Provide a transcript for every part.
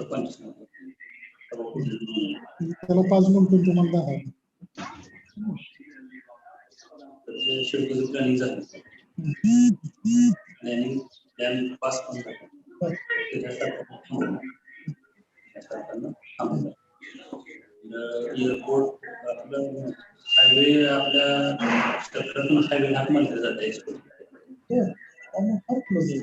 त्याला 5 मिनिटं तुम्हाला आहे. शेड्यूल प्लॅनिंग झालं. प्लॅनिंग प्लॅन पास पण झालं. एअरपोर्ट आपलं हायवे आपल्या क्षेत्रातून हायवे हात मानले जाते एक्सपोर्ट. फार क्लोज आहे.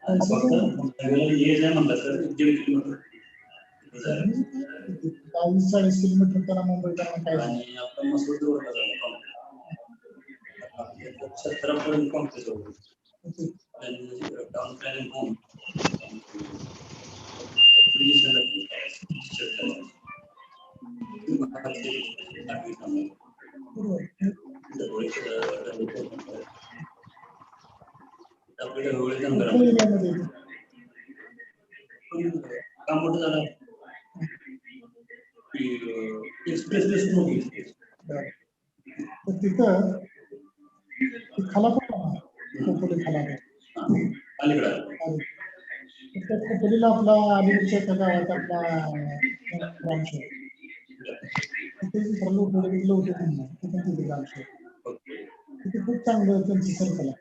ये नाही म्हणलं सर 1.5 किलोमीटर 40 किलोमीटर त्याला मुंबई जाणं काय आणि आपला मसूर जवळ क्षेत्रापर्यंत कॉम्प्लेक्स होतो. डाऊन प्लॅनिंग होऊन काम मोठं झालं एक्सप्रेस तिथं खालापूर खालापूर खोपोलीला आपला अलीकडच्या एका गावात आपला ब्रांच आहे. तिथे ब्रांच आहे. तिथे खूप चांगलं त्यांची सर्कल आहे.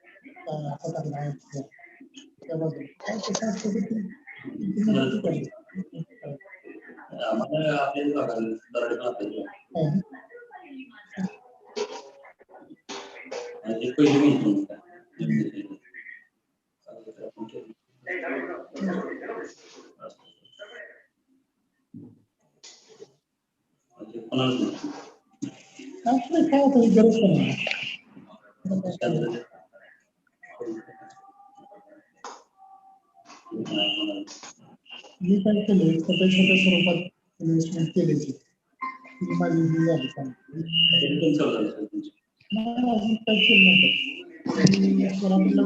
आम्हाला आपल्या काय होतं गरज पण मी काय केलंय छोट्या स्वरूपात इन्व्हेस्टमेंट केल्याची माझी ही झाली अजून काही केलं नव्हतं. सोलापूरला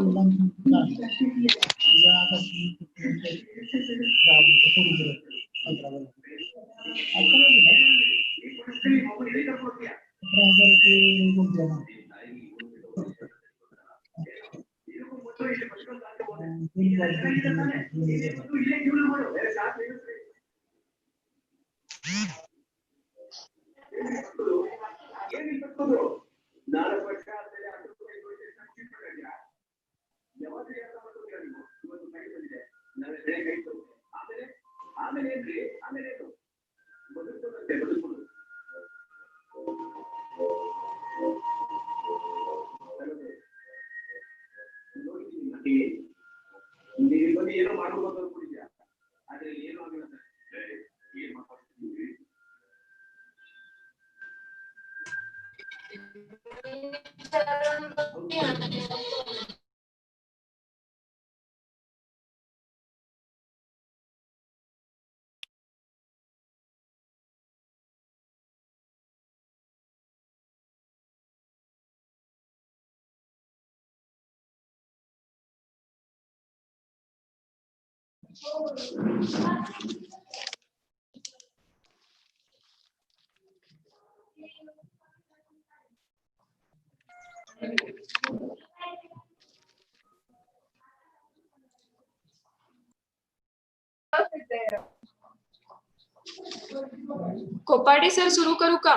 कोपाडे सर सुरू करू का?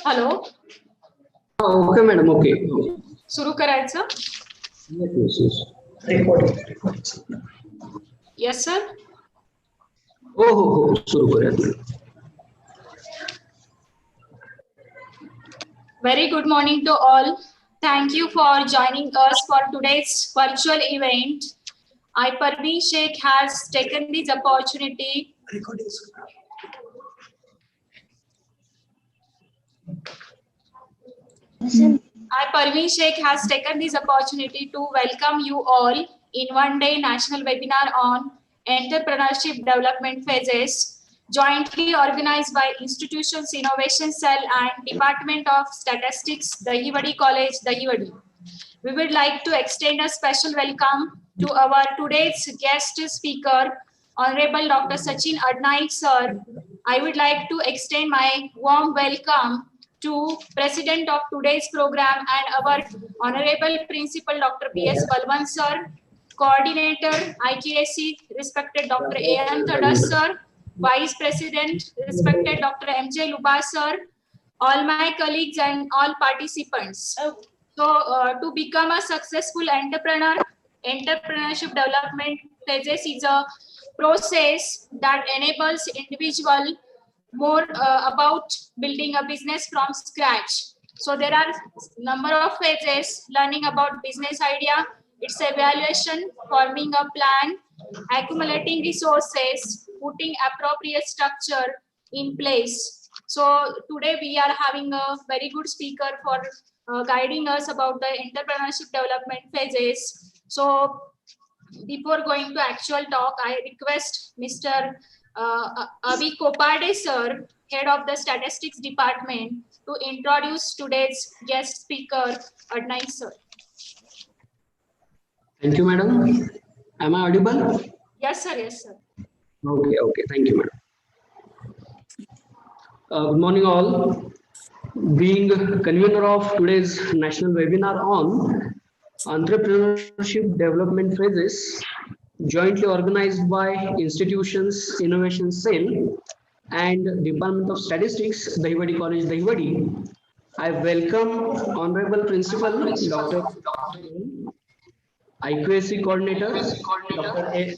हॅलो. Okay madam. ओके सुरू करायचं. Yes sir. हो हो हो सुरू करूया. Very good morning to all. Thank you for joining us for today's virtual event. I, Parveen Sheikh, has taken this opportunity. I, Parveen Sheikh, has taken this opportunity to welcome you all in one-day national webinar on entrepreneurship development phases, jointly organized by Institutions Innovation Cell and Department of Statistics, Dahiwadi College, Dahiwadi. We would like to extend a special welcome to our today's guest speaker, Honorable Dr. Sachin Adnaik sir. I would like to extend my warm welcome to President of today's program and our Honorable Principal Dr. B.S. Balwant sir, Coordinator IGSC, respected Dr. A.M. Thadas sir, Vice President, respected Dr. M.J. Luba sir, all my colleagues and all participants. So to become a successful entrepreneur, entrepreneurship development phases is a process that enables individual more about building a business from scratch. So there are number of phases: learning about business idea, its evaluation, forming a plan, accumulating resources, putting appropriate structure in place. So today we are having a very good speaker for guiding us about the entrepreneurship development phases. So before going to actual talk, I request Mr. Avi Kopade sir, head of the statistics department, to introduce today's guest speaker, Adnai sir. Thank you, madam. Am I audible? Yes, sir. Yes, sir. Okay. Thank you, madam. Good morning, all. Being convener of today's national webinar on entrepreneurship development phases, jointly organized by Institutions Innovation Cell and Department of Statistics, Dahiwadi College, Dahiwadi, I welcome Honorable Principal Dr. IQAC Coordinator, Dr. A.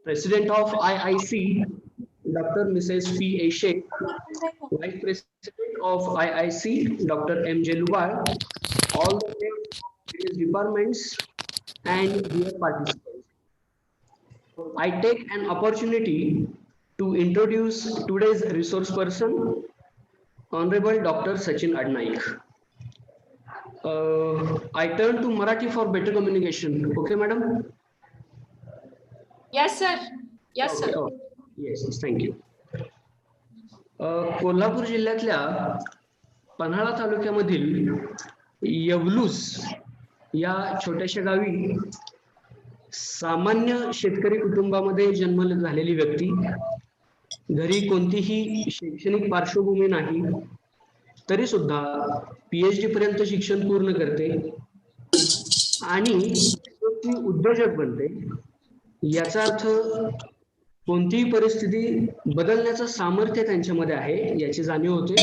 President of IIC, Dr. Mrs. P. A. Sheikh, Vice President of IIC, Dr. M.J. Lubar, all the various departments and dear participants. I take an opportunity to introduce today's resource person, Honorable Dr. Sachin Adnaik. I turn to Marathi for better communication. Okay, madam? Yes, sir. Yes, sir. Okay. Yes, thank you. Kolhapur जिल्ह्यातल्या पन्हाळा तालुक्यामधील येवलूस या छोट्याशा Gavi सामान्य शेतकरी कुटुंबामध्ये जन्म झालेली व्यक्ती, घरी कोणतीही शैक्षणिक पार्श्वभूमी नाही, तरी सुद्धा PhD पर्यंत शिक्षण पूर्ण करते आणि उद्योजक बनते. याचा अर्थ कोणतीही परिस्थिती बदलण्याचं सामर्थ्य त्यांच्यामध्ये आहे याची जाणीव होते.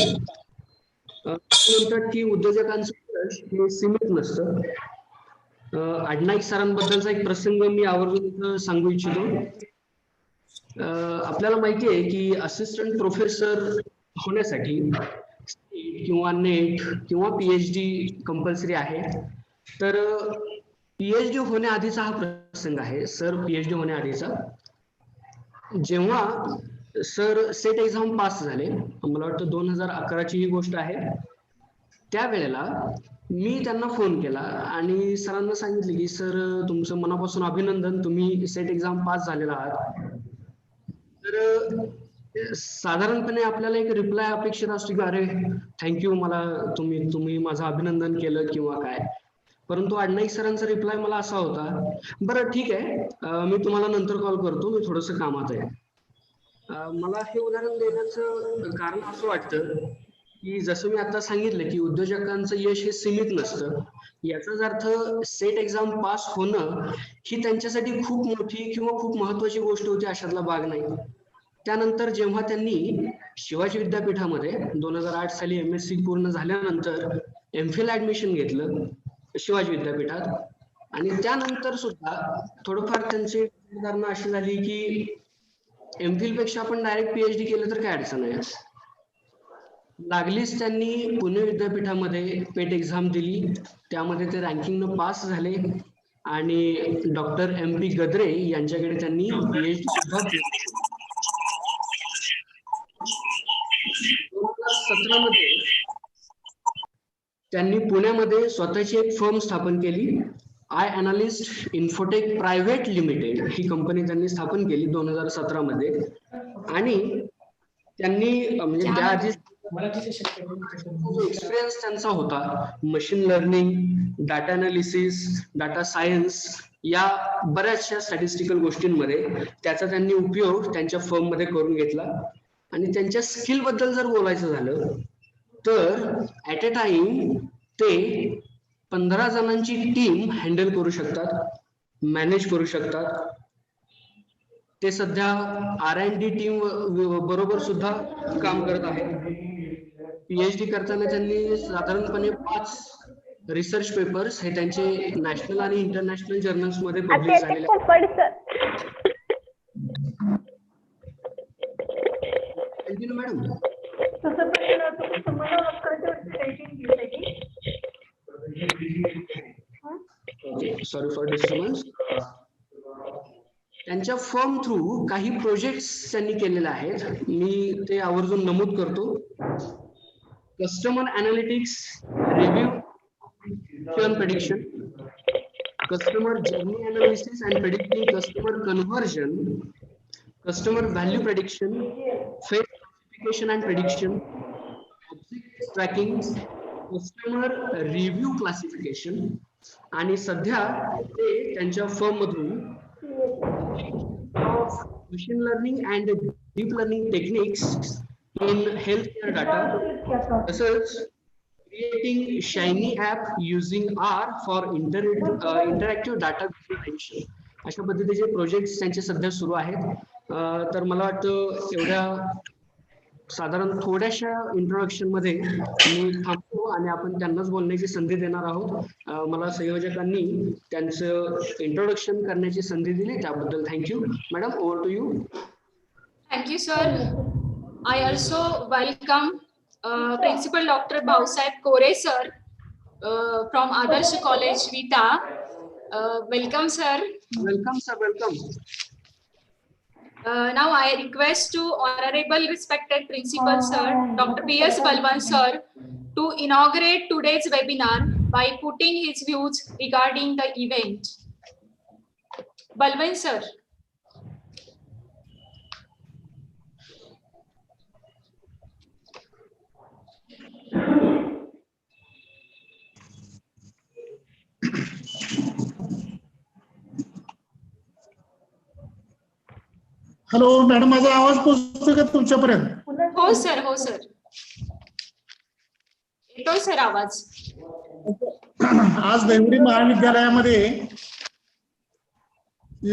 म्हणतात की उद्योजकांचं यश हे सीमित नसतं. अडनाईक सरांबद्दलचा एक प्रसंग मी आवर्जून इथं सांगू इच्छितो. आपल्याला माहिती आहे की असिस्टंट प्रोफेसर होण्यासाठी किंवा नेट किंवा PhD कंपल्सरी आहे. तर PhD होण्याआधीचा हा प्रसंग आहे. सर PhD होण्याआधीचा जेव्हा सर सेट एक्झाम पास झाले, मला वाटतं 2011ची ही गोष्ट आहे, त्यावेळेला मी त्यांना फोन केला आणि सरांना सांगितले की सर तुमचं मनापासून अभिनंदन, तुम्ही सेट एक्झाम पास झालेला आहात. तर साधारणपणे आपल्याला एक रिप्लाय अपेक्षित असतो की अरे थँक्यू, मला तुम्ही माझं अभिनंदन केलं किंवा काय. परंतु अडनाईक सरांचा रिप्लाय मला असा होता, बरं ठीक आहे, मी तुम्हाला नंतर कॉल करतो, मी थोडंसं कामात आहे. मला हे उदाहरण देण्याचं कारण असं वाटतं की जसं मी आता सांगितलं की उद्योजकांचं यश हे सीमित नसतं. याचाच अर्थ सेट एक्झाम पास होणं ही त्यांच्यासाठी खूप मोठी किंवा खूप महत्वाची गोष्ट होती अशातला भाग नाही. त्यानंतर जेव्हा त्यांनी शिवाजी विद्यापीठामध्ये 2008 साली MSc पूर्ण झाल्यानंतर MPhil ऍडमिशन घेतलं शिवाजी विद्यापीठात, आणि त्यानंतर सुद्धा थोडंफार त्यांची धारणा अशी झाली की MPhil पेक्षा आपण डायरेक्ट PhD केलं तर काय अडचण आहे. लागलीच त्यांनी पुणे विद्यापीठामध्ये पेट एक्झाम दिली, त्यामध्ये ते रँकिंगनं पास झाले आणि डॉक्टर MP गद्रे यांच्याकडे त्यांनी PhD सुद्धा दिली. 2017 मध्ये त्यांनी पुण्यामध्ये स्वतःची एक फर्म स्थापन केली, आय अनालिस्ट इन्फोटेक प्रायव्हेट लिमिटेड ही कंपनी त्यांनी स्थापन केली 2017 मध्ये. आणि त्यांनी म्हणजे त्याआधी एक्सपिरियन्स त्यांचा होता machine learning, data analysis, data science या बऱ्याचशा स्टॅटिस्टिकल गोष्टींमध्ये त्याचा त्यांनी उपयोग त्यांच्या फर्म मध्ये करून घेतला. आणि त्यांच्या स्किल बद्दल जर बोलायचं झालं तर ऍट अ टाइम ते 15 जणांची टीम हँडल करू शकतात, मॅनेज करू शकतात. ते सध्या R&D टीम बरोबर सुद्धा काम करत आहेत. PhD करताना त्यांनी साधारणपणे 5 रिसर्च पेपर्स हे त्यांचे नॅशनल आणि इंटरनॅशनल जर्नल्स मध्ये पब्लिश झालेले आहेत. Madam sorry for disturbance. त्यांच्या फर्म थ्रू काही प्रोजेक्ट्स त्यांनी केलेले आहेत, मी ते आवर्जून नमूद करतो. Customer analytics, review churn prediction, customer journey analysis and predicting customer conversion, customer value prediction, phase classification and prediction, object tracking, customer review classification. आणि सध्या ते त्यांच्या फर्म मधून machine learning and deep learning techniques in healthcare data, तसंच creating shiny app using R for interactive data visualization. अशा पद्धतीचे projects त्यांचे सध्या सुरू आहेत. तर मला वाटतं एवढ्या साधारण थोड्याशा इंट्रोडक्शन मध्ये मी थांबतो आणि आपण त्यांनाच बोलण्याची संधी देणार आहोत. मला संयोजकांनी त्यांचं इंट्रोडक्शन करण्याची संधी दिली त्याबद्दल thank you. Madam, over to you. Thank you, sir. I also welcome Principal Dr. Bhausaheb Kore, sir, from Adarsh College, Vita. Welcome, sir. Welcome, sir. Welcome. Now I request to Honorable Respected Principal, sir, Dr. P.S. Balwan, sir, to inaugurate today's webinar by putting his views regarding the event. Balwan, sir. Hello madam, माझा आवाज पोहोचतो का तुमच्यापर्यंत? हो sir, हो sir, येतोय sir आवाज. आज देवरी महाविद्यालयामध्ये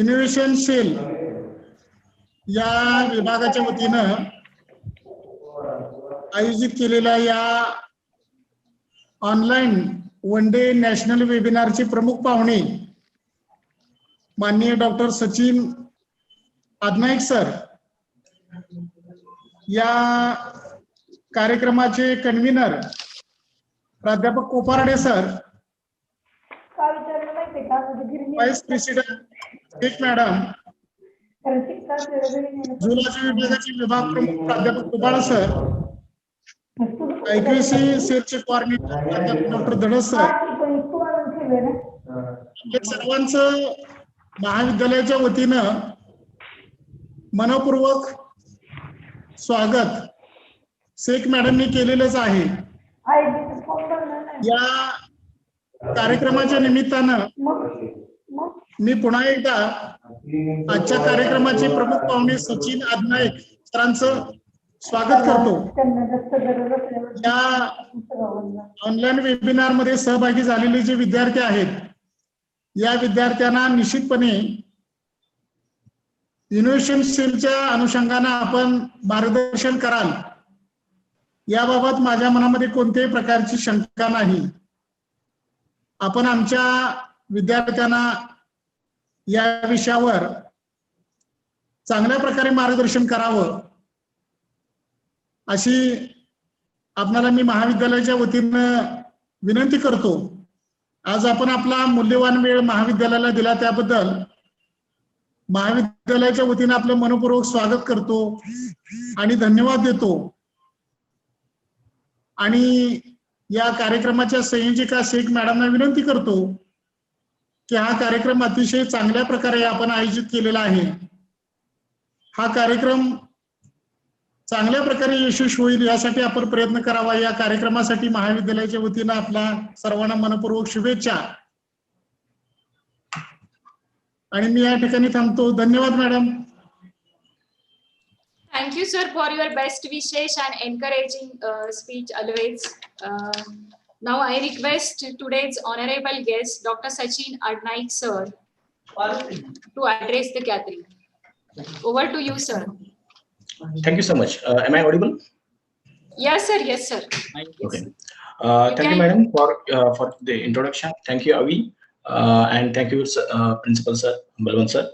इनोव्हेशन सेल या विभागाच्या वतीनं आयोजित केलेल्या या ऑनलाईन वन डे नॅशनल वेबिनारचे प्रमुख पाहुणे माननीय डॉक्टर सचिन आदनाईक सर, या कार्यक्रमाचे कन्व्हीनर प्राध्यापक Koparde sir, vice president Shaikh madam, zoology विभागाचे विभाग प्रमुख प्राध्यापक कुबाळ सर, IQC सेलचे कोऑर्डिनेटर प्राध्यापक डॉक्टर धडस सर, आपल्या सर्वांचं महाविद्यालयाच्या वतीनं मनपूर्वक स्वागत शेख मॅडमने केलेलंच आहे. या कार्यक्रमाच्या निमित्तानं मी पुन्हा एकदा आजच्या कार्यक्रमाचे प्रमुख पाहुणे सचिन आदनाईक सरांचं स्वागत करतो. या ऑनलाईन वेबिनार मध्ये सहभागी झालेले जे विद्यार्थी आहेत, या विद्यार्थ्यांना निश्चितपणे इनोव्हेशन सेलच्या अनुषंगाने आपण मार्गदर्शन कराल याबाबत माझ्या मनामध्ये कोणत्याही प्रकारची शंका नाही. आपण आमच्या विद्यार्थ्यांना या विषयावर चांगल्या प्रकारे मार्गदर्शन करावं अशी आपल्याला मी महाविद्यालयाच्या वतीनं विनंती करतो. आज आपण आपला मूल्यवान वेळ महाविद्यालयाला दिला त्याबद्दल महाविद्यालयाच्या वतीनं आपलं मनपूर्वक स्वागत करतो आणि धन्यवाद देतो. आणि या कार्यक्रमाच्या संयोजिका शेख मॅडमना विनंती करतो की हा कार्यक्रम अतिशय चांगल्या प्रकारे आपण आयोजित केलेला आहे. हा कार्यक्रम चांगल्या प्रकारे यशस्वी होईल यासाठी आपण प्रयत्न करावा. या कार्यक्रमासाठी महाविद्यालयाच्या वतीनं आपला सर्वांना मनपूर्वक शुभेच्छा. आणि मी या ठिकाणी थांबतो. धन्यवाद madam. Thank you, sir, for your best wishes and encouraging speech always. Now I request today's honorable guest, Dr. Sachin Adnaik sir, to address the gathering. Over to you, sir. Thank you so much. Am I audible? Yes, sir. Yes, sir. Okay. You Thank you, can- madam, for the introduction. Thank you, Avi, and thank you, Principal Sir, Balwant Sir,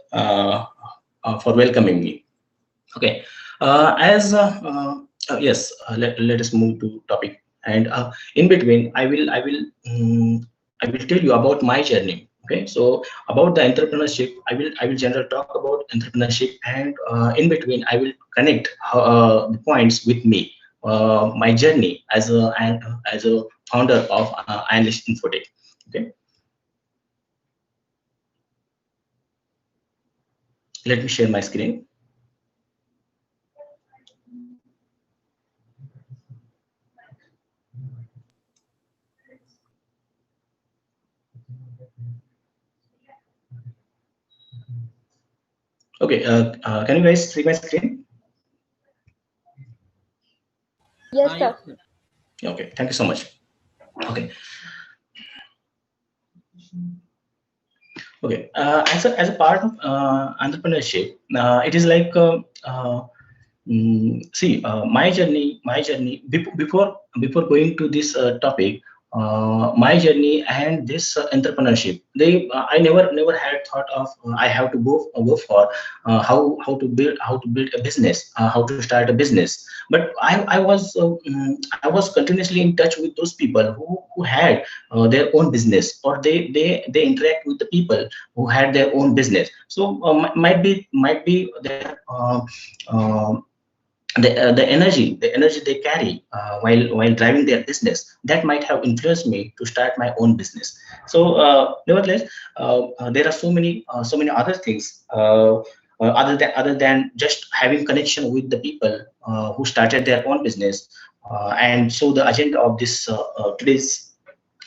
for welcoming me. Okay. Yes, let us move to topic. And in between, I will tell you about my journey. Okay, so about the entrepreneurship, I will generally talk about entrepreneurship, and in between, I will connect the points with me, my journey as a founder of Analyst Infotech. Okay, let me share my screen. Okay, can you guys see my screen? Yes, sir. Okay, thank you so much. Okay. Okay, as a part of entrepreneurship, it is like see, before going to this topic, my journey and this entrepreneurship, I never had thought of I have to go for how to build a business, how to start a business. But I was continuously in touch with those people who had their own business, or they interact with the people who had their own business. So might be their the energy they carry while driving their business, that might have influenced me to start my own business. So nevertheless, there are so many other things, other than just having connection with the people who started their own business. And so the agenda of this today's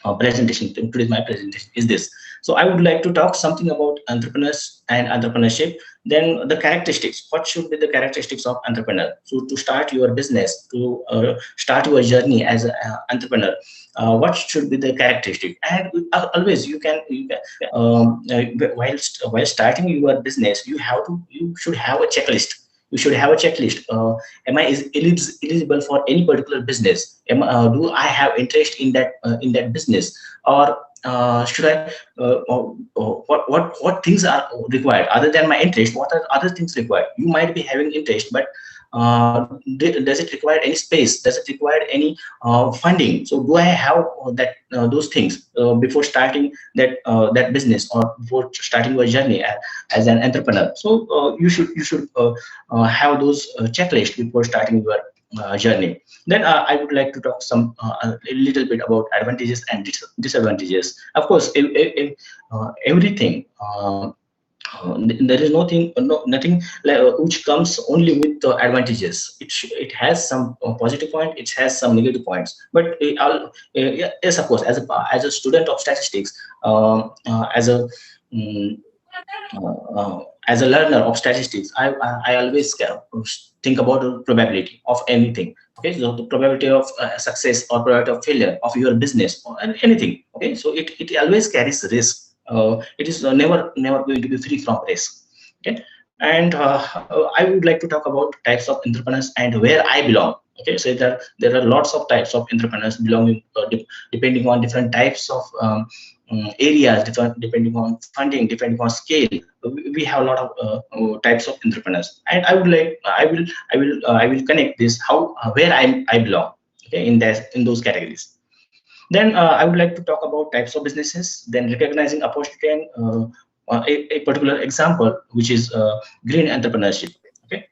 my presentation is this. So I would like to talk something about entrepreneurs and entrepreneurship. Then the characteristics, what should be the characteristics of entrepreneur? So to start your business, to start your journey as an entrepreneur, what should be the characteristic? And always you can while starting your business, you should have a checklist. You should have a checklist. Am I eligible for any particular business? Do I have interest in that business? Or should I what things are required other than my interest? What are other things required? You might be having interest, but does it require any space? Does it require any funding? So do I have those things before starting that business, or before starting your journey as an entrepreneur? So you should have those checklists before starting your journey. Then I would like to talk a little bit about advantages and disadvantages. Of course, everything. There is nothing which comes only with advantages. It has some positive point, it has some negative points. But yes, of course, as a student of statistics, mm, as a learner of statistics, I always think about the probability of anything. Okay, so the probability of success or probability of failure of your business or anything. Okay, so it always carries risk. It is never going to be free from risk. Okay, and I would like to talk about types of entrepreneurs and where I belong. Okay, so there are lots of types of entrepreneurs belonging depending on different types of areas, depending on funding, depending on scale. We have a lot of types of entrepreneurs, and I will connect this how where I belong. Okay, in those categories. Then I would like to talk about types of businesses, then recognizing opportunity, and a particular example, which is green entrepreneurship. Okay,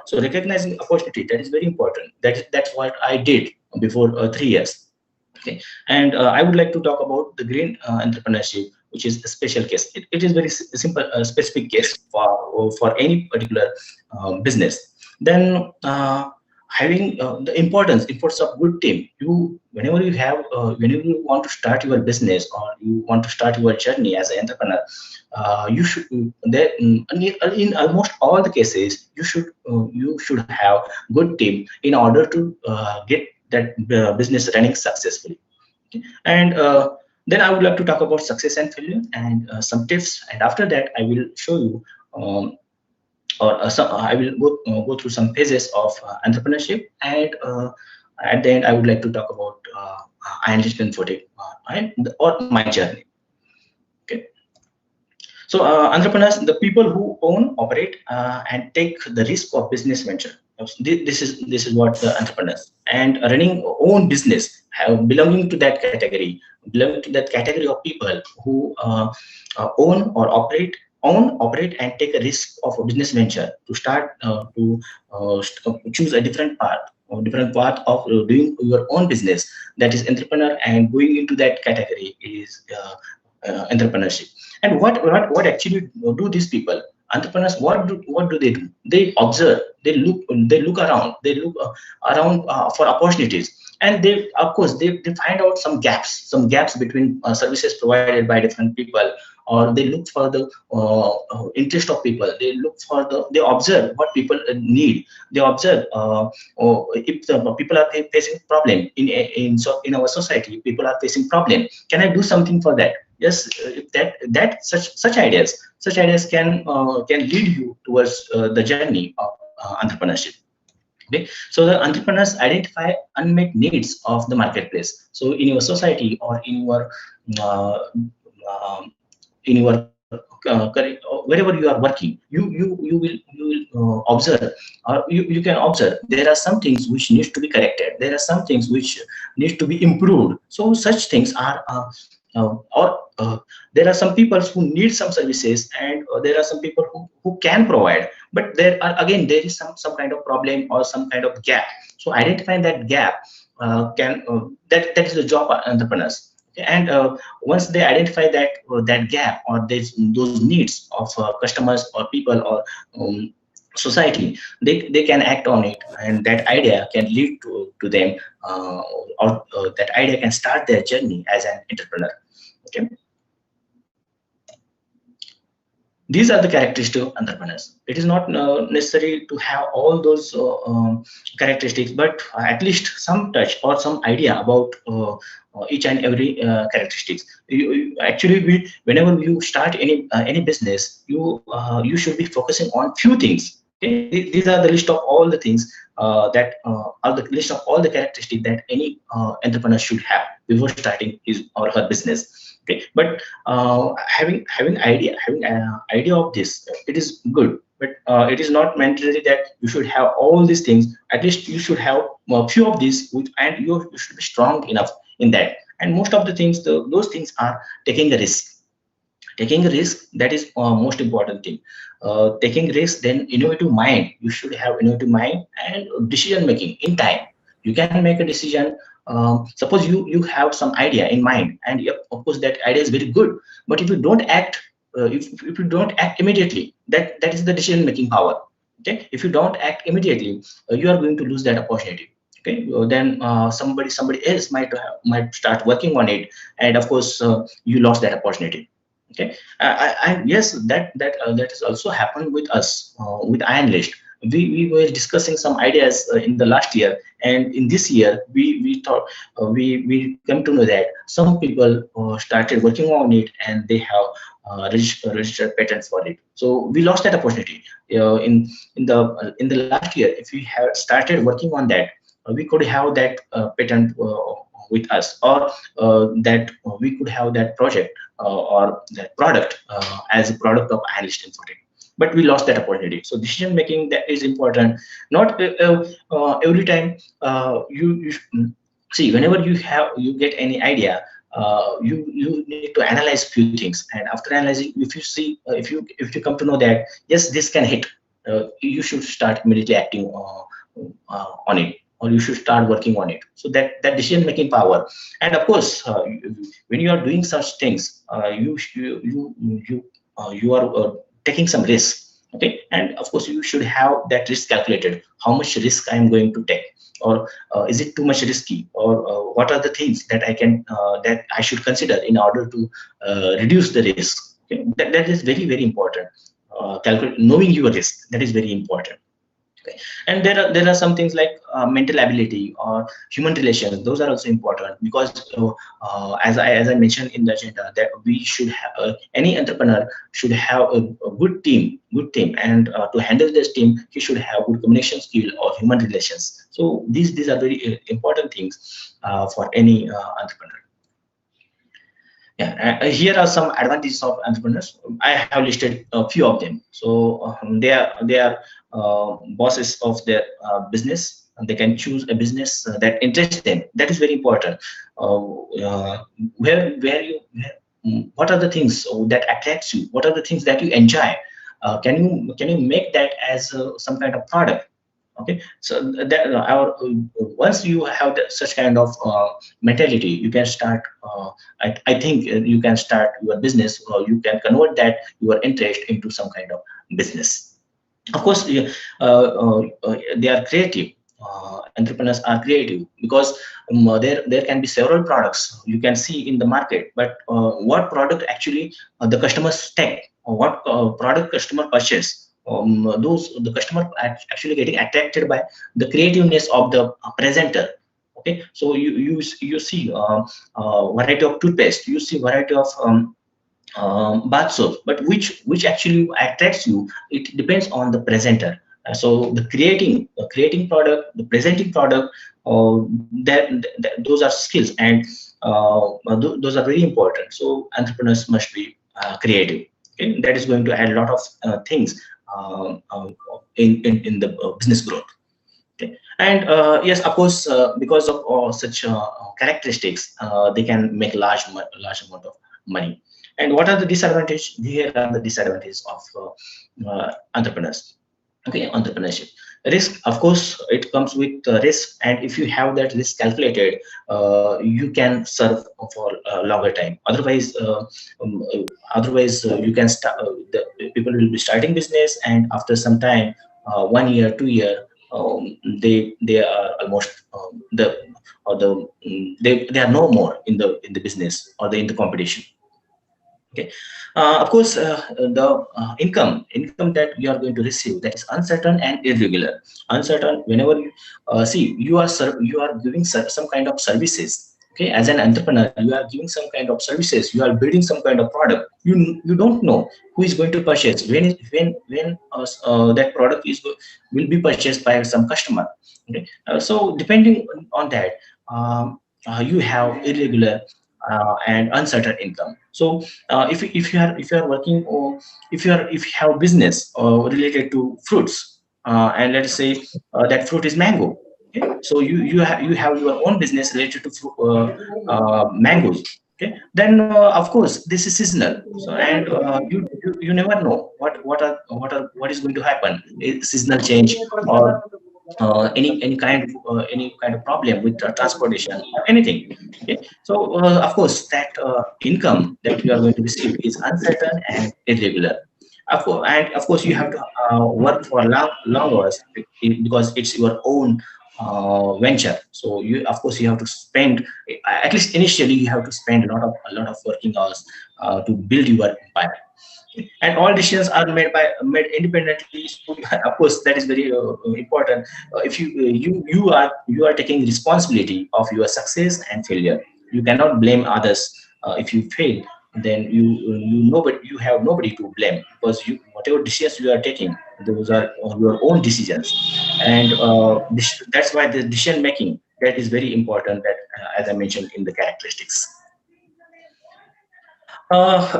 so recognizing opportunity, that is very important. That's what I did before 3 years. Okay, and I would like to talk about the green entrepreneurship, which is a special case. It is very simple, specific case for any particular business. Then having the importance of good team. Whenever you want to start your business, or you want to start your journey as an entrepreneur, you should in almost all the cases you should have good team in order to get that business running successfully. And then I would like to talk about success and failure and some tips. And after that, I will show you, I will go through some phases of entrepreneurship. And at the end, I would like to talk about Einstein or my journey. Okay. So entrepreneurs, the people who own, operate, and take the risk of business venture. This is what the entrepreneurs, and running own business belonging to that category, of people who own, operate, and take a risk of a business venture to start choose a different path of doing your own business. That is entrepreneur, and going into that category is entrepreneurship. And what actually do these people, entrepreneurs, what do they do? They observe, they look around, for opportunities, and they, of course, they find out some gaps between services provided by different people, or they look for the interest of people. They observe what people need. They observe if the people are facing problem in our society. People are facing problem. Can I do something for that? Yes, if such ideas can lead you towards the journey of entrepreneurship. Okay, so the entrepreneurs identify unmet needs of the marketplace. So in your society, or in your uh, wherever you are working, you will observe, or you can observe there are some things which needs to be corrected. There are some things which needs to be improved. So such things are there are some people who need some services, and there are some people who can provide, but there is some kind of problem or some kind of gap. So identifying that gap that is the job of entrepreneurs. Okay, and once they identify that gap, or those needs of customers or people, or society, they can act on it, and that idea can lead to them, or that idea can start their journey as an entrepreneur. Okay, these are the characteristics of entrepreneurs. It is not necessary to have all those characteristics, but at least some touch or some idea about each and every characteristics. Actually, whenever you start any business, you should be focusing on few things. Okay? These are the list of all the things that are the list of all the characteristics that any entrepreneur should have before starting his or her business. Okay, but having idea of this, it is good, but it is not mandatory that you should have all these things. At least you should have a few of these, and you should be strong enough in that. And most of the things, those things are taking a risk. Taking a risk, that is most important thing. Taking risk, then innovative mind. You should have innovative mind and decision making in time. You can make a decision. Suppose you have some idea in mind, and of course that idea is very good, but if you don't act, if you don't act immediately, that is the decision making power. Okay, if you don't act immediately, you are going to lose that opportunity. Okay, then somebody else might start working on it, and of course you lost that opportunity. Okay, and yes, that has also happened with us with Iron List. We were discussing some ideas in the last year, and in this year we thought we come to know that some people started working on it, and they have registered patents for it. So we lost that opportunity. In the last year, if we had started working on that, we could have that patent with us, or that we could have that project or that product as a product of Analyst Infotech. But we lost that opportunity. So decision making, that is important. Not every time you see, whenever you get any idea, you need to analyze few things, and after analyzing, if you see if you come to know that yes, this can hit, you should start immediately acting on it, or you should start working on it. So that decision making power. And of course, when you are doing such things, you are taking some risk. Okay, and of course you should have that risk calculated. How much risk I am going to take, or is it too much risky, or what are the things that that I should consider in order to reduce the risk. Okay? That is very, very important. Knowing your risk, that is very important. Okay. And there are some things like mental ability or human relations. Those are also important, because as I mentioned in the agenda, that we should have any entrepreneur should have a good team, and to handle this team, he should have good communication skill or human relations. So these are very important things for any entrepreneur. Yeah, here are some advantages of entrepreneurs. I have listed a few of them. So they are bosses of their business, and they can choose a business that interests them. That is very important. What are the things that attracts you? What are the things that you enjoy? Can you make that as some kind of product? Okay, so that once you have such kind of mentality, you can start. I think you can start your business, or you can convert that your interest into some kind of business. Of course, they are creative. Entrepreneurs are creative, because there can be several products you can see in the market, but what product actually the customers take, or what product customer purchase, those the customer actually getting attracted by the creativeness of the presenter. Okay, so you see variety of toothpaste, you see variety of bath soap, but which actually attracts you, it depends on the presenter. So the creating product, the presenting product, those are skills, and those are very important. So entrepreneurs must be creative. Okay? That is going to add a lot of things in the business growth. Okay. And yes, of course, because of such characteristics, they can make large amount of money. And what are the disadvantages? Here are the disadvantages of entrepreneurs. Okay, entrepreneurship. Risk, of course, it comes with risk, and if you have that risk calculated, you can serve for a longer time. Otherwise, you can start. The people will be starting business, and after some time, 1 year, 2 year, they are almost they are no more in the business, or in the competition. Okay, of course, the income that you are going to receive, that is uncertain and irregular. Uncertain whenever you see, you are giving some kind of services. Okay, as an entrepreneur, you are giving some kind of services. You are building some kind of product. You don't know who is going to purchase, when that product will be purchased by some customer. Okay, so depending on that, you have irregular and uncertain income. So if you are working, or if you have business related to fruits, and let's say that fruit is mango. Okay, so you have your own business related to mangoes. Okay, then of course this is seasonal. So, and you never know what is going to happen. Seasonal change, or any kind of problem with transportation or anything. Okay, so of course that income that you are going to receive is uncertain and irregular. And of course you have to work for long hours, because it's your own venture. So you, of course, you have to spend, at least initially, you have to spend a lot of working hours to build your empire. And all decisions are made independently. So of course that is very important. If you are taking responsibility of your success and failure. You cannot blame others. If you fail, then you have nobody to blame, because whatever decisions you are taking, those are your own decisions. And that's why the decision making, that is very important, that as I mentioned in the characteristics.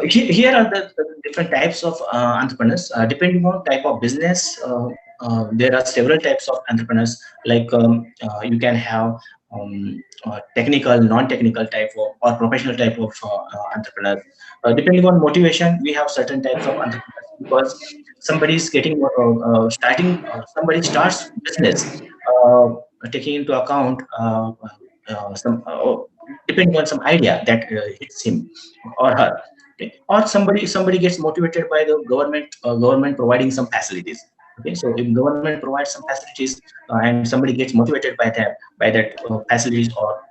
Here are the different types of entrepreneurs. Depending on type of business, there are several types of entrepreneurs. Like you can have technical, non-technical type of, or professional type of entrepreneurs. Depending on motivation, we have certain types of entrepreneurs, because somebody is getting starting. Somebody starts business, taking into account some. Depending on some idea that hits him or her. Okay, or somebody gets motivated by the government providing some facilities. Okay, so if government provides some facilities, and somebody gets motivated by that facilities, or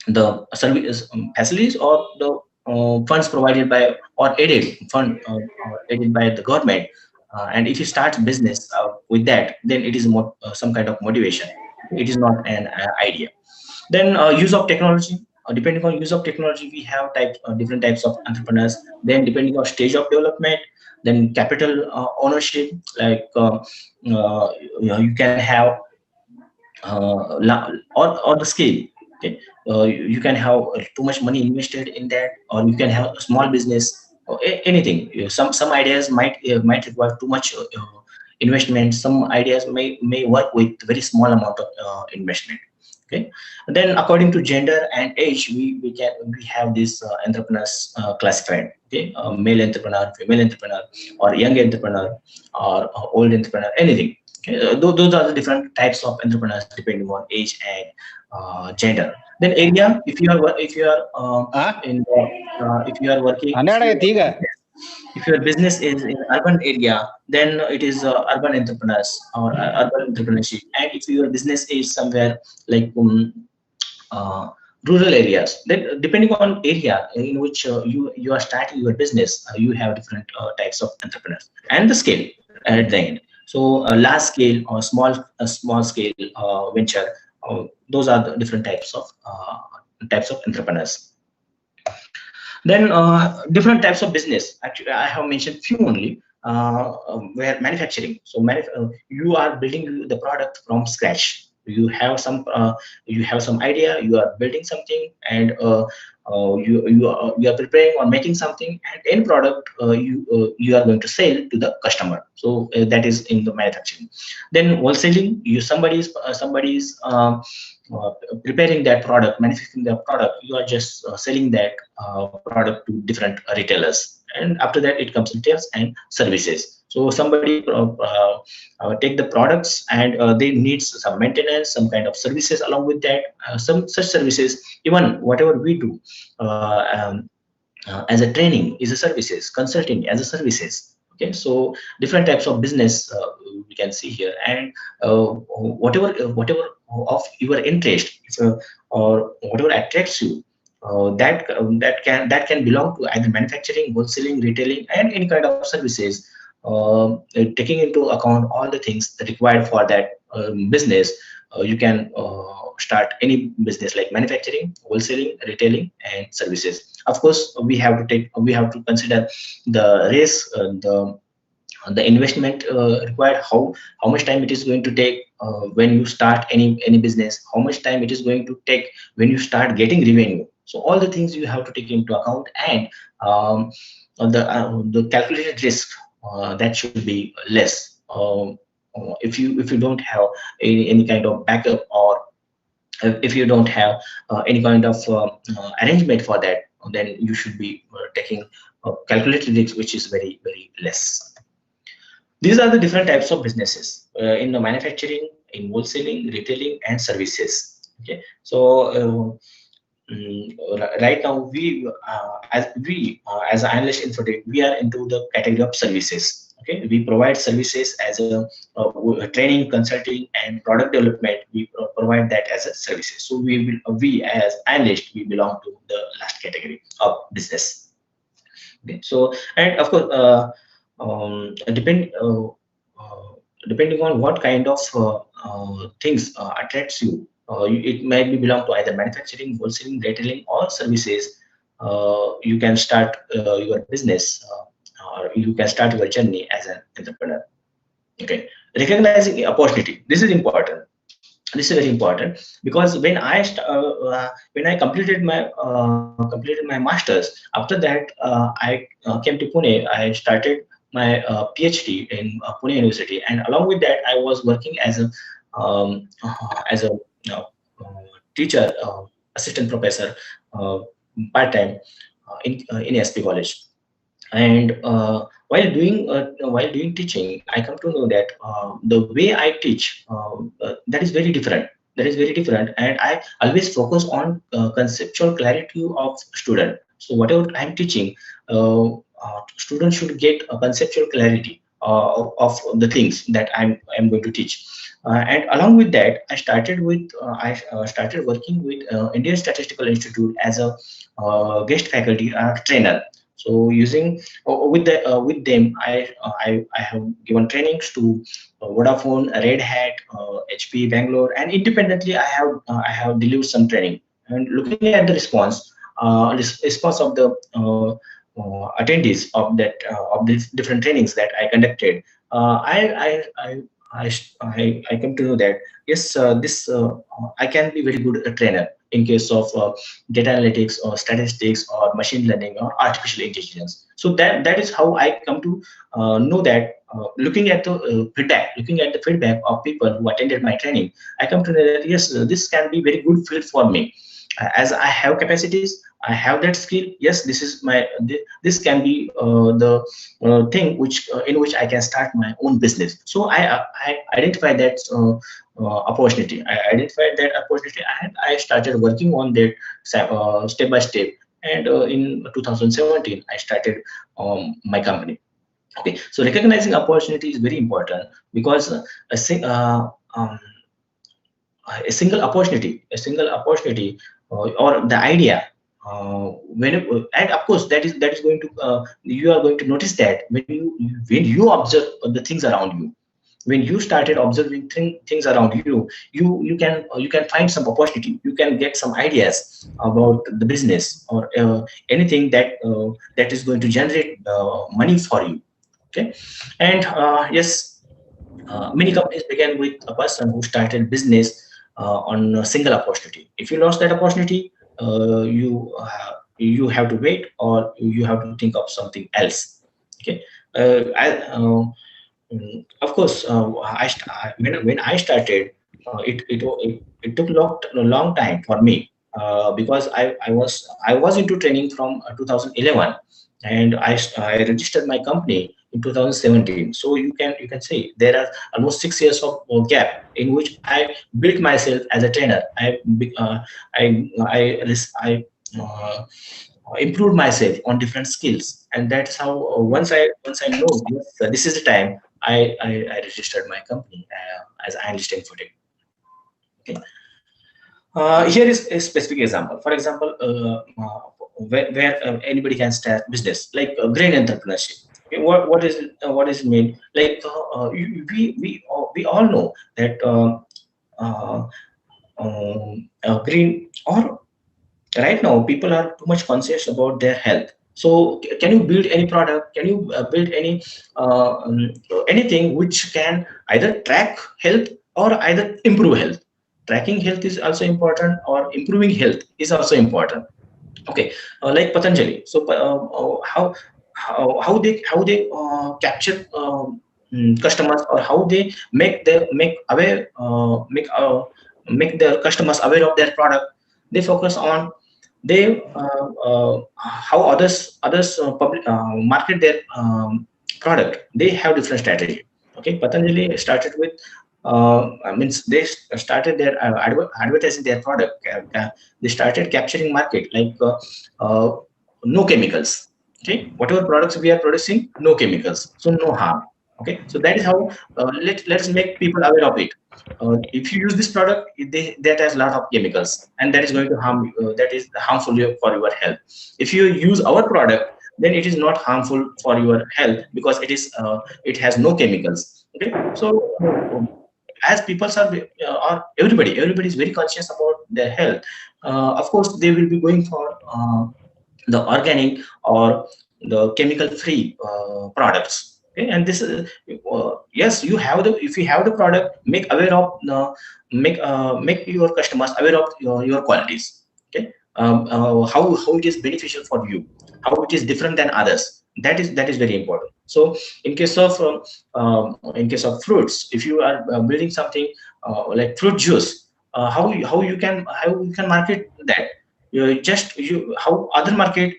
the service facilities, or the funds provided by, or aided by the government, and if you start business with that, then it is more some kind of motivation. It is not an idea. Then use of technology. Depending on use of technology, we have different types of entrepreneurs. Then depending on stage of development, then capital ownership, like you can have or the scale. Okay, you can have too much money invested in that, or you can have a small business or anything. Some ideas might require too much investment. Some ideas may work with very small amount of investment. Okay, then according to gender and age, we have these entrepreneurs classified. Okay, male entrepreneur, female entrepreneur, or young entrepreneur, or old entrepreneur, anything. Okay, those are the different types of entrepreneurs depending on age and gender. Then area, if you are if you are working, if your business is in urban area, then it is urban entrepreneurs or urban entrepreneurship. And if your business is somewhere like uh, rural areas, then depending on area in which you are starting your business, you have different types of entrepreneurs and the scale at the end. So large scale or small scale venture, those are the different types of entrepreneurs. Then different types of business. Actually, I have mentioned few only. Where manufacturing. So you are building the product from scratch. You have some idea. You are building something, and you are preparing or making something, and end product you are going to sell to the customer. So that is in the manufacturing. Then wholesaling. Somebody is preparing that product, manufacturing the product. You are just selling that product to different retailers, and after that it comes retails and services. So somebody take the products, and they need some maintenance, some kind of services along with that. Some such services, even whatever we do as a training is a services, consulting as a services. Okay, so different types of business we can see here. And whatever of your interest, or whatever attracts you, that can belong to either manufacturing, wholesaling, retailing, and any kind of services. Taking into account all the things required for that business, you can start any business like manufacturing, wholesaling, retailing, and services. Of course, we have to consider the risk, the investment required, how much time it is going to take when you start any business, how much time it is going to take when you start getting revenue. So all the things you have to take into account, and the calculated risk that should be less. If you don't have any kind of backup, or if you don't have any kind of arrangement for that, then you should be taking calculated risk, which is very less. These are the different types of businesses in the manufacturing, in wholesaling, retailing, and services. Okay, so right now we as an analyst infotech, we are into the category of services. Okay, we provide services as a training, consulting, and product development. We provide that as a services. So we as analysts, we belong to the last category of business. Okay, so, and of course depending on what kind of things attracts you, it might be belong to either manufacturing, wholesaling, retailing, or services. You can start your business, or you can start your journey as an entrepreneur. Okay, recognizing the opportunity. This is important. This is very important, because when I completed my masters, after that I came to Pune. I started my PhD in Pune University, and along with that, I was working as a teacher, assistant professor, part-time in SP College. And while doing teaching, I come to know that the way I teach, that is very different. And I always focus on conceptual clarity of student. So whatever I'm teaching, students should get a conceptual clarity of the things that I'm going to teach. And along with that, I started working with Indian Statistical Institute as a guest faculty trainer. So using with them, I have given trainings to Vodafone, Red Hat, HP, Bangalore, and independently I have delivered some training. And looking at the response of the attendees of these different trainings that I conducted, I come to know that yes, this I can be very good a trainer in case of data analytics or statistics or machine learning or artificial intelligence. So that is how I come to know that looking at the feedback of people who attended my training, I come to know that yes, this can be very good fit for me. As I have capacities, I have that skill. Yes, this is this can be the thing in which I can start my own business. So I identified that opportunity. I identified that opportunity, and I started working on that step by step. And in 2017, I started my company. Okay, so recognizing opportunity is very important, because a single opportunity or the idea, and of course that is going to you are going to notice that when you observe the things around you. When you started observing things around you, you can find some opportunity. You can get some ideas about the business or anything that is going to generate money for you. Okay, and yes, many companies began with a person who started business on a single opportunity. If you lost that opportunity, you have to wait, or you have to think of something else. Okay, of course, when I started, it took a long time for me, because I was into training from 2011, and I registered my company in 2017. So you can say there are almost 6 years of gap in which I built myself as a trainer. I improved myself on different skills, and that's how once I know yes, this is the time, I registered my company as analyst in footing. Okay. Here is a specific example. For example, where anybody can start business, like grain entrepreneurship. Okay, what is it mean? Like we all know that green, or right now people are too much conscious about their health. So can you build any product? Can you build anything which can either track health or either improve health? Tracking health is also important, or improving health is also important. Okay, like Patanjali. So how they capture customers, or how they make their customers aware of their product. They focus on how others market their product. They have different strategy. Okay, Patanjali started with means they started their advertising their product. They started capturing market, like no chemicals. Okay, whatever products we are producing, no chemicals, so no harm. Okay, so that is how let's make people aware of it. If you use this product, that has a lot of chemicals, and that is going to harm that is harmful for your health. If you use our product, then it is not harmful for your health, because it has no chemicals. Okay, so as people are or everybody is very conscious about their health. Of course, they will be going for the organic or the chemical free products. Okay, and this is yes, if you have the product, make aware of make your customers aware of your qualities. Okay, how it is beneficial for you, how it is different than others. That is very important. So in case of fruits, if you are building something like fruit juice, how you can market that. How other market,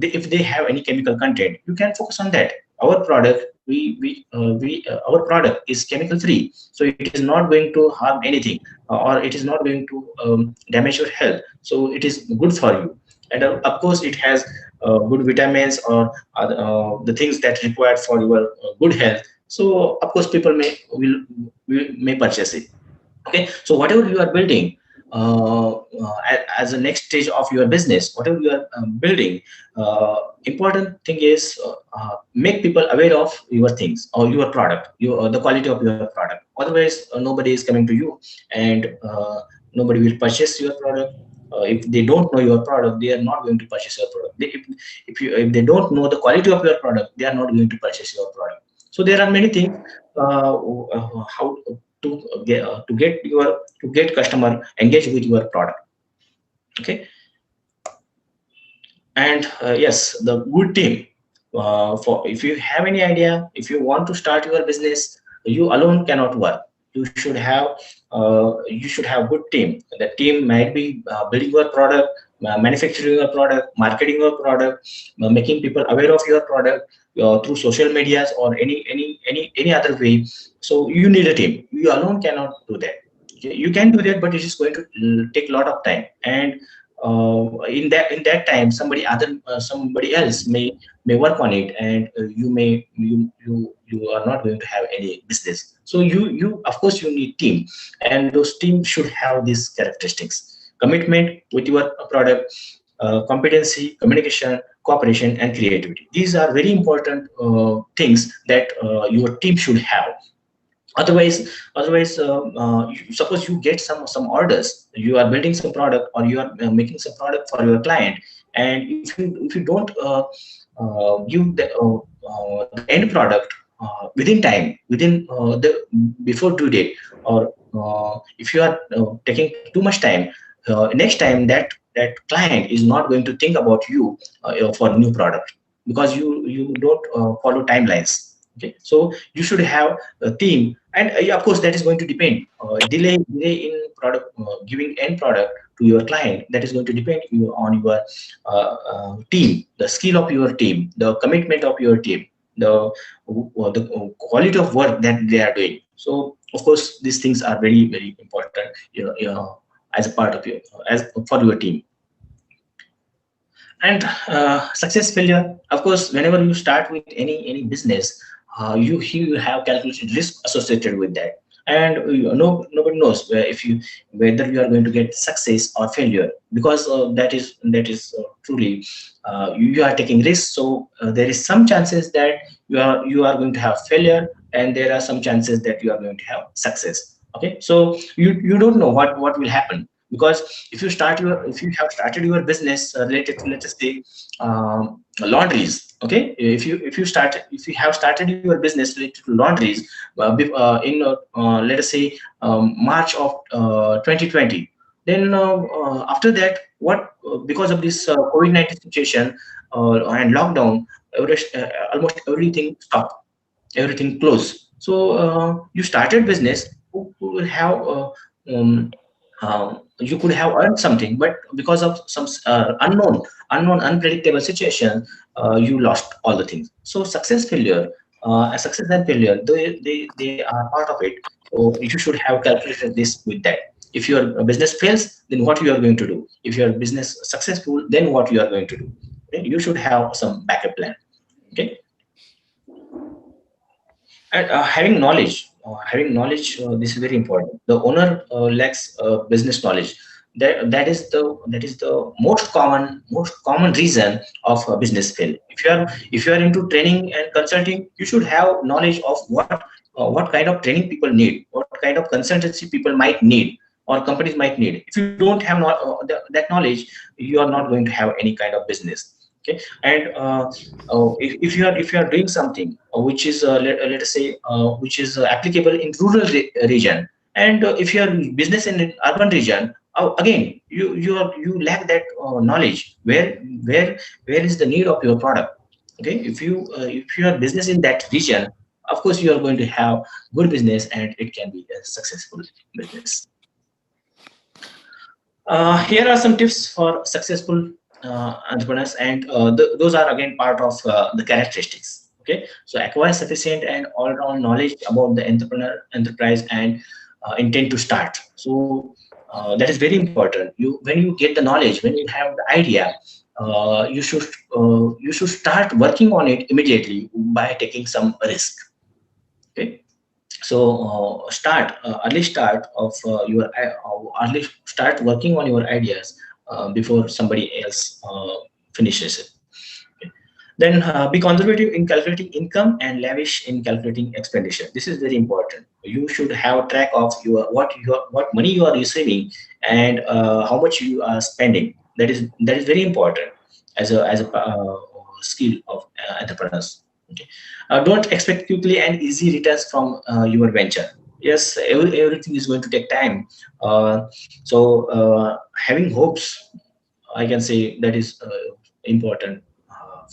if they have any chemical content, you can focus on that. Our product, our product is chemical free, so it is not going to harm anything, or it is not going to damage your health. So it is good for you, and of course it has good vitamins or the things that required for your good health. So of course people may purchase it. Okay, so whatever you are building, as a next stage of your business, whatever you are building, important thing is make people aware of your things or your product, the quality of your product. Otherwise, nobody is coming to you, and nobody will purchase your product. If they don't know your product, they are not going to purchase your product. If they don't know the quality of your product, they are not going to purchase your product. So there are many things how to get customer engaged with your product. Okay. And yes, the good team, for if you have any idea, if you want to start your business, you alone cannot work. You should have good team. The team might be building your product, manufacturing your product, marketing your product, making people aware of your product through social medias or any other way. So you need a team. You alone cannot do that. Okay, you can do that, but it is going to take a lot of time, and in that time somebody else may work on it, and you are not going to have any business. So you of course you need team, and those teams should have these characteristics: commitment with your product, competency, communication, cooperation, and creativity. These are very important things that your team should have. Otherwise, suppose you get some orders, you are building some product, or you are making some product for your client, and if you don't give the end product within time, within the before due date, or if you are taking too much time, next time that client is not going to think about you for new product, because you don't follow timelines. Okay, so you should have a team, and of course that is going to depend. Delay in product giving end product to your client, that is going to depend on your team, the skill of your team, the commitment of your team, the quality of work that they are doing. So of course these things are very important, as a part of your for your team. And success failure, of course, whenever you start with any business, you have calculated risk associated with that, and nobody knows whether you are going to get success or failure, because that is truly you are taking risks. So there is some chances that you are going to have failure, and there are some chances that you are going to have success. Okay, so you don't know what will happen, because if you have started your business related to, let us say, laundries. Okay, if you have started your business related to laundries in let us say March of 2020, then after that, because of this COVID-19 situation and lockdown, almost everything stopped, everything closed. So you started business, who will have you could have earned something, but because of some unknown, unpredictable situation, you lost all the things. So success and failure, they are part of it. So you should have calculated this with that. If your business fails, then what you are going to do? If your business successful, then what you are going to do? Okay? You should have some backup plan. Okay. And having knowledge, this is very important. The owner lacks business knowledge. That is the most common reason of business fail. If you are into training and consulting, you should have knowledge of what kind of training people need, what kind of consultancy people might need, or companies might need. If you don't have that knowledge, you are not going to have any kind of business. Okay, and if you are doing something which is let us say which is applicable in rural region, and if you are business in an urban region, again you lack that knowledge. Where is the need of your product? Okay, if you are business in that region, of course you are going to have good business, and it can be a successful business. Here are some tips for successful entrepreneurs, and those are again part of the characteristics. Okay, so acquire sufficient and all-round knowledge about the enterprise, and intent to start. So that is very important. When you get the knowledge, when you have the idea, you should start working on it immediately by taking some risk. Okay, So early start of your early start working on your ideas before somebody else finishes it. Okay. Then be conservative in calculating income and lavish in calculating expenditure. This is very important. You should have track of what money you are receiving and how much you are spending. That is very important as a skill of entrepreneurs. Okay. Don't expect quickly and easy returns from your venture. Yes, everything is going to take time. So having hopes, I can say, that is important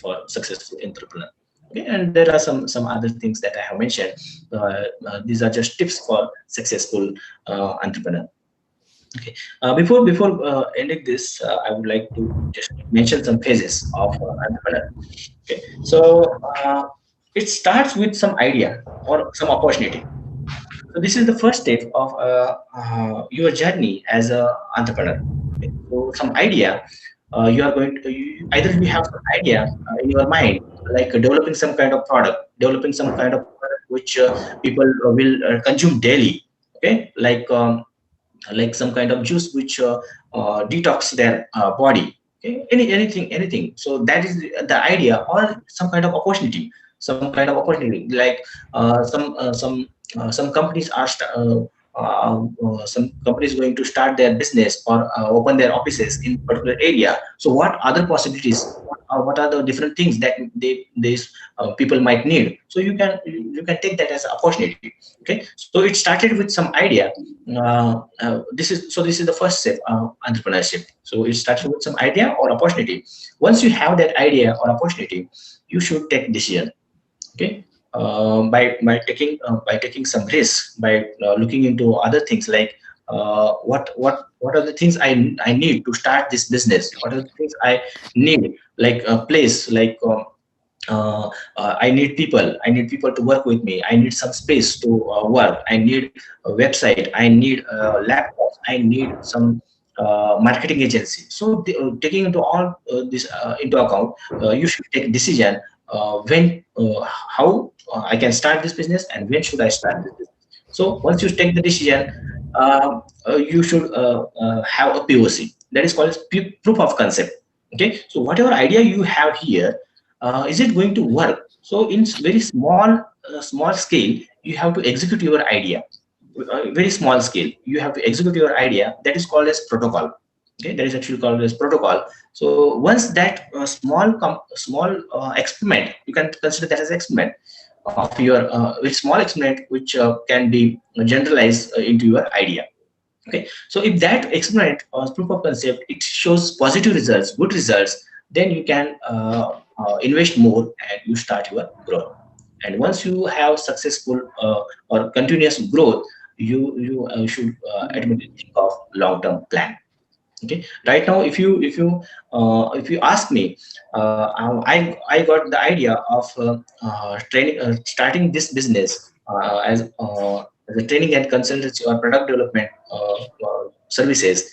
for successful entrepreneur. Okay, and there are some other things that I have mentioned. These are just tips for successful entrepreneur. Okay. Before ending this, I would like to just mention some phases of entrepreneur. Okay. So it starts with some idea or some opportunity. So this is the first step of your journey as a entrepreneur. Okay. So some idea, you are going to either you have some idea in your mind, like developing some kind of product, developing some kind of product which people will consume daily. Okay, like some kind of juice which detox their body. Okay, anything. So that is the idea, or some kind of opportunity, like some companies are some companies going to start their business or open their offices in particular area. So what other possibilities, what are the different things that these people might need? So you can take that as an opportunity. Okay, so it started with some idea. This is the first step, entrepreneurship. So it starts with some idea or opportunity. Once you have that idea or opportunity, you should take decision. Okay, by taking some risk, by looking into other things, like what are the things I need to start this business. What are the things I need, like a place, like I need people. I need people to work with me. I need some space to work. I need a website. I need laptops. I need some marketing agency. So taking into all this into account, you should take decision how I can start this business and when should I start this business. So once you take the decision, you should have a POC. That is called as proof of concept. Okay, so whatever idea you have here, is it going to work? So in very small scale, you have to execute your idea. Very small scale, you have to execute your idea. That is called as protocol. Okay, that is actually called as protocol. So once that small experiment, you can consider that as experiment of your very small experiment, which can be generalized into your idea. Okay, so if that experiment or proof of concept, it shows positive results, good results, then you can invest more and you start your growth. And once you have successful or continuous growth, you should admittedly think of long-term plan. Okay, right now, if you ask me, I got the idea of training starting this business as a training and consultancy or product development services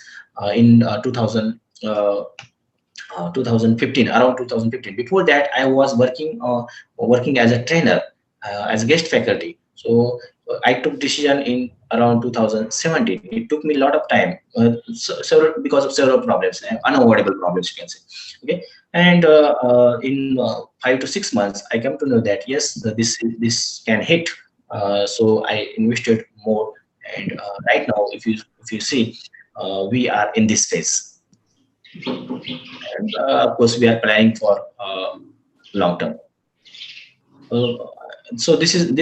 in 2015, around 2015. Before that, I was working as a trainer, as a guest faculty. So I took decision in around 2017. It took me a lot of time, because of several problems, unavoidable problems, you can say. Okay, and in 5 to 6 months, I come to know that yes, this can hit. So I invested more, and right now, if you see, we are in this phase. And of course, we are planning for long term. So this is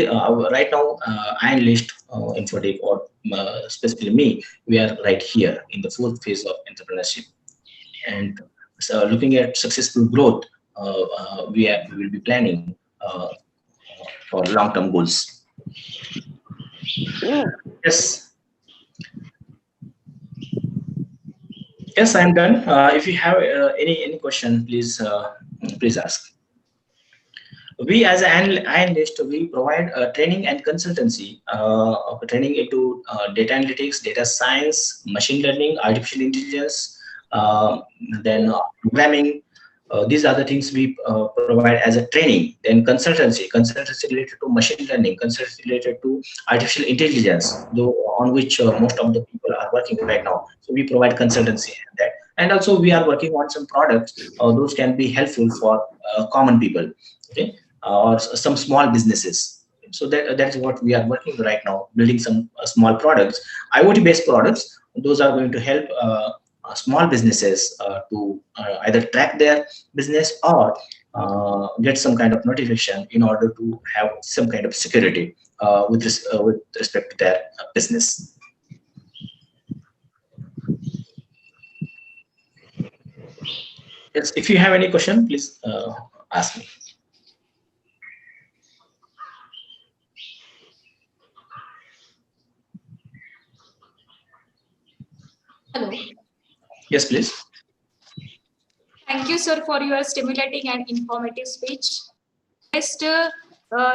right now, analyst Infotech, or specifically me, we are right here in the fourth phase of entrepreneurship. And so looking at successful growth, we will be planning for long-term goals. Yes. Yes, I'm done. If you have any question, please ask. We as an analyst, we provide training and consultancy, training into data analytics, data science, machine learning, artificial intelligence, then programming, These are the things we provide as a training. Then consultancy related to machine learning, consultancy related to artificial intelligence, though on which most of the people are working right now. So we provide consultancy in that. And also we are working on some products. Those can be helpful for common people, okay, or some small businesses. So that is what we are working right now, building some small products, IoT based products. Those are going to help small businesses to either track their business or get some kind of notification in order to have some kind of security with respect to their business. Yes, if you have any question, please ask me. Hello. Yes, please. Thank you, sir, for your stimulating and informative speech. Next,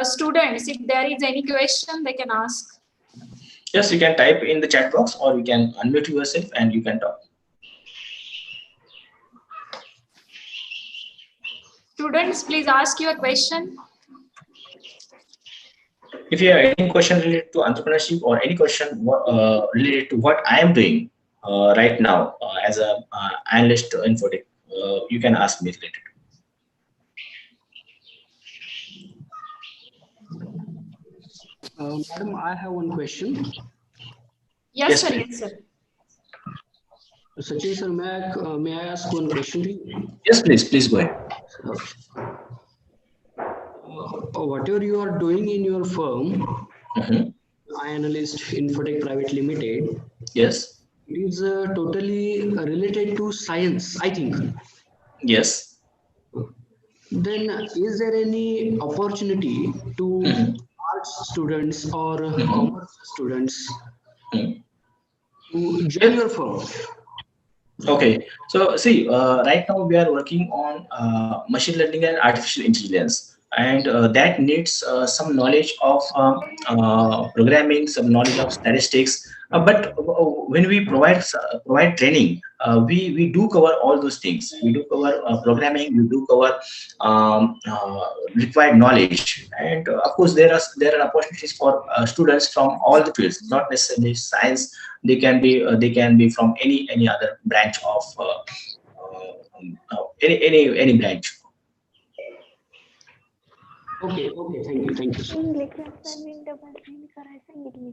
students, if there is any question, they can ask. Yes, you can type in the chat box, or you can unmute yourself and you can talk. Students, please ask your question. If you have any question related to entrepreneurship or any question related to what I am doing right now as a analyst in Infotech, you can ask me related. Madam, I have one question. Yes, sir. Yes, sir. Sachin sir, may I ask one question to you? Yes, please go ahead. Whatever you are doing in your firm, I Analyst Infotech Private Limited. Yes. It is totally related to science, I think. Yes. Then is there any opportunity to arts students or commerce students to join your firm? Okay, so see, right now we are working on machine learning and artificial intelligence, and that needs some knowledge of programming, some knowledge of statistics. But when we provide training, we do cover all those things. We do cover programming. We do cover required knowledge, and of course there are opportunities for students from all the fields, not necessarily science. They can be from any other branch of any branch. Okay, thank you, sir.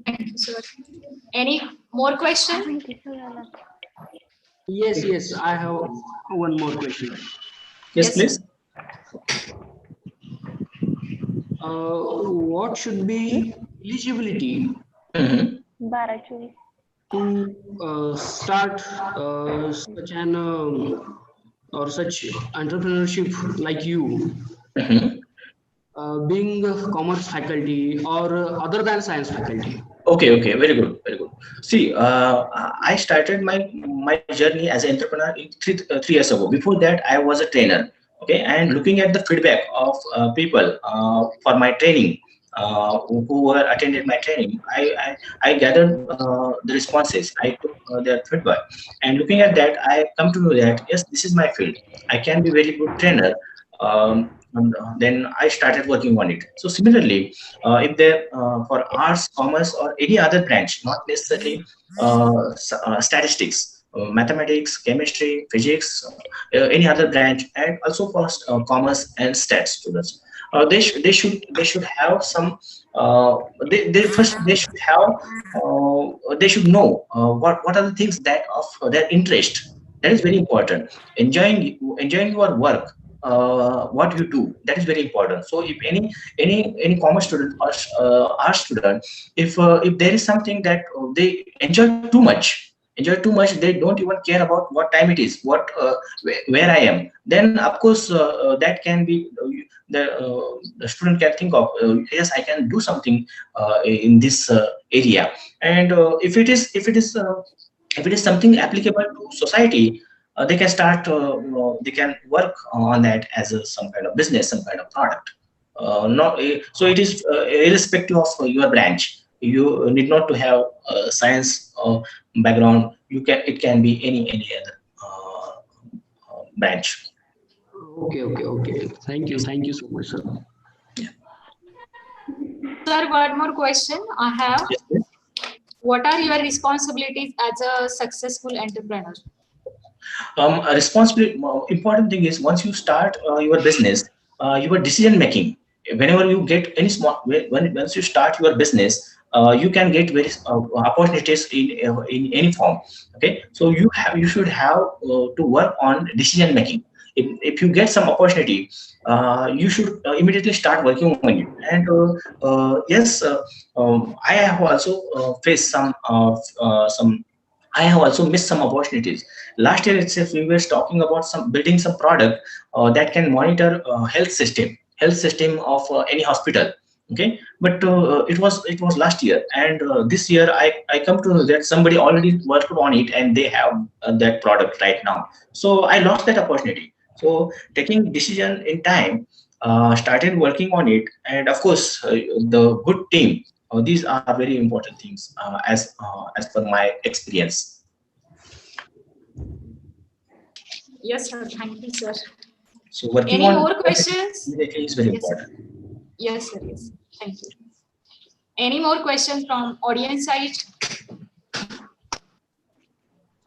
Thank you, sir. Any more questions? Yes, I have one more question. Yes, please. What should be eligibility to start such an or such entrepreneurship like you, being a commerce faculty or other than science faculty? Okay, very good. See, I started my journey as an entrepreneur in 3 years ago. Before that, I was a trainer. Okay, and looking at the feedback of people for my training, who were attended my training, I gathered the responses. I took their feedback, and looking at that, I come to know that yes, this is my field. I can be very good trainer. And then I started working on it. So similarly, if there for arts, commerce, or any other branch, not necessarily statistics, mathematics, chemistry, physics, any other branch, and also for commerce and stats students, they should have some. They should have. They should know what are the things that of their interest. That is very important. Enjoying your work, what you do, that is very important. So if any commerce student or art student, if there is something that they enjoy too much, they don't even care about what time it is, where I am, then of course that can be the student can think of, yes, I can do something in this area. And if it is something applicable to society, they can start, they can work on that as some kind of business, some kind of product. Not so it is irrespective of your branch. You need not to have science background. It can be any other branch. Okay. Thank you so much, sir. Sir, one more question I have. Yes, yes. What are your responsibilities as a successful entrepreneur? A responsibility, important thing is once you start your business, your decision making. Whenever you get any small, once you start your business, you can get very opportunities in any form. Okay, so you should have to work on decision making. If you get some opportunity, you should immediately start working on it. And yes, I have also faced some. I have also missed some opportunities. Last year itself, we were talking about building some product that can monitor health system of any hospital. Okay, but it was last year, and this year I come to know that somebody already worked on it and they have that product right now. So I lost that opportunity. So taking decision in time, started working on it, and of course the good team. These are very important things as per my experience. Yes, sir. Thank you, sir. So working Any on more questions? immediately is very Yes, sir. important. Yes, sir. Yes. Thank you. Any more questions from audience side?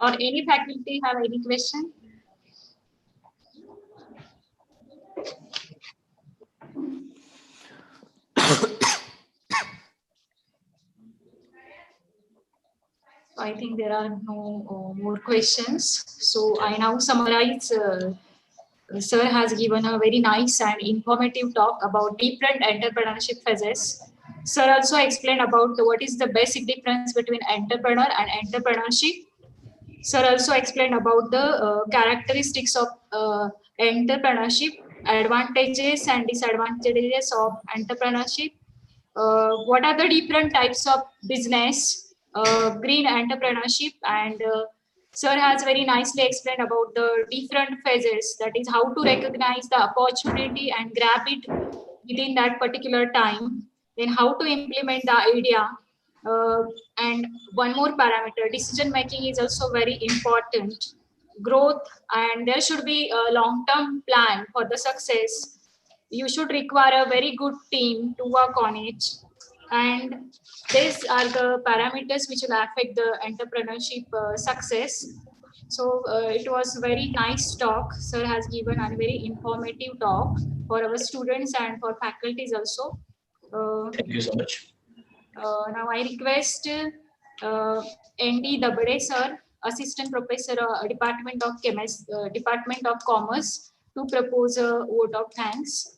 Or any faculty have any question? So I think there are no more questions. So I now summarize. Sir has given a very nice and informative talk about different entrepreneurship phases. Sir also explained about what is the basic difference between entrepreneur and entrepreneurship. Sir also explained about the characteristics of entrepreneurship, advantages and disadvantages of entrepreneurship. What are the different types of business, green entrepreneurship, and Sir has very nicely explained about the different phases, that is how to recognize the opportunity and grab it within that particular time, then how to implement the idea, and one more parameter, decision making is also very important, growth, and there should be a long-term plan for the success. You should require a very good team to work on it, and these are the parameters which will affect the entrepreneurship success. So it was very nice talk. Sir has given a very informative talk for our students and for faculties also. Thank you so much. Now I request ND Dabade sir, Assistant Professor, Department of Commerce, to propose a vote of thanks.